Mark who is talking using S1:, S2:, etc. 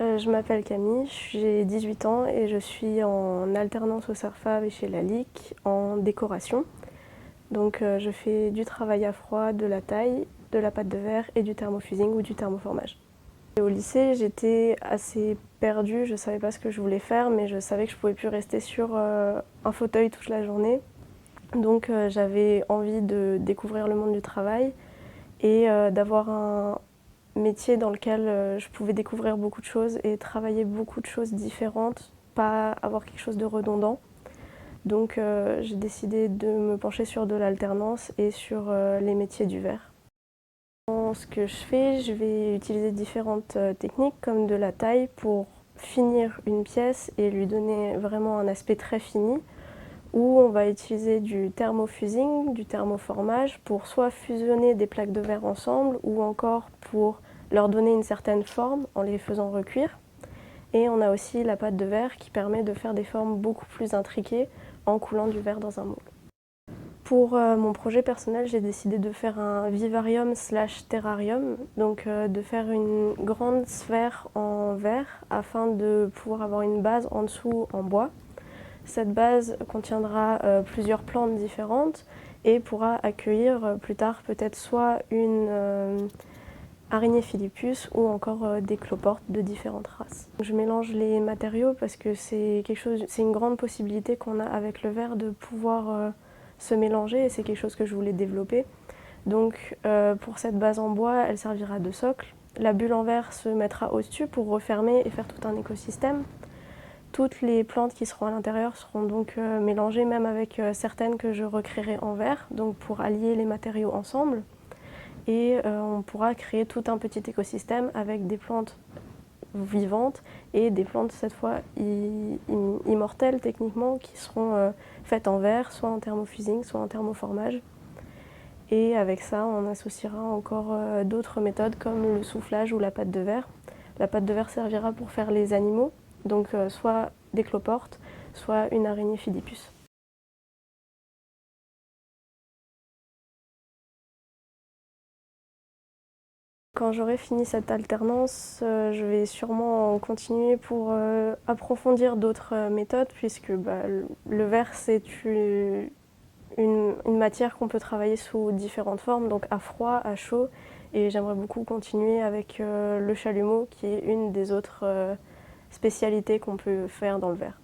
S1: Je m'appelle Camille, j'ai 18 ans et je suis en alternance au CERFAV et chez Lalique en décoration. Donc je fais du travail à froid, de la taille, de la pâte de verre et du thermofusing ou du thermoformage. Et au lycée, j'étais assez perdue, je ne savais pas ce que je voulais faire, mais je savais que je ne pouvais plus rester sur un fauteuil toute la journée. Donc j'avais envie de découvrir le monde du travail et d'avoir un métier dans lequel je pouvais découvrir beaucoup de choses et travailler beaucoup de choses différentes, pas avoir quelque chose de redondant. Donc j'ai décidé de me pencher sur de l'alternance et sur les métiers du verre. Dans ce que je fais, je vais utiliser différentes techniques comme de la taille pour finir une pièce et lui donner vraiment un aspect très fini, où on va utiliser du thermofusing, du thermoformage pour soit fusionner des plaques de verre ensemble ou encore pour leur donner une certaine forme en les faisant recuire. Et on a aussi la pâte de verre qui permet de faire des formes beaucoup plus intriquées en coulant du verre dans un moule. Pour mon projet personnel, j'ai décidé de faire un vivarium / terrarium, donc de faire une grande sphère en verre afin de pouvoir avoir une base en dessous en bois. Cette base contiendra plusieurs plantes différentes et pourra accueillir plus tard peut-être soit une araignée Philippus ou encore des cloportes de différentes races. Je mélange les matériaux parce que c'est une grande possibilité qu'on a avec le verre de pouvoir se mélanger et c'est quelque chose que je voulais développer. Donc pour cette base en bois, elle servira de socle. La bulle en verre se mettra au-dessus pour refermer et faire tout un écosystème. Toutes les plantes qui seront à l'intérieur seront donc mélangées, même avec certaines que je recréerai en verre, donc pour allier les matériaux ensemble. Et on pourra créer tout un petit écosystème avec des plantes vivantes et des plantes cette fois immortelles techniquement qui seront faites en verre, soit en thermofusing, soit en thermoformage. Et avec ça, on associera encore d'autres méthodes comme le soufflage ou la pâte de verre. La pâte de verre servira pour faire les animaux, donc soit des cloportes, soit une araignée Philippus. Quand j'aurai fini cette alternance, je vais sûrement continuer pour approfondir d'autres méthodes puisque le verre c'est une matière qu'on peut travailler sous différentes formes, donc à froid, à chaud, et j'aimerais beaucoup continuer avec le chalumeau qui est une des autres spécialités qu'on peut faire dans le verre.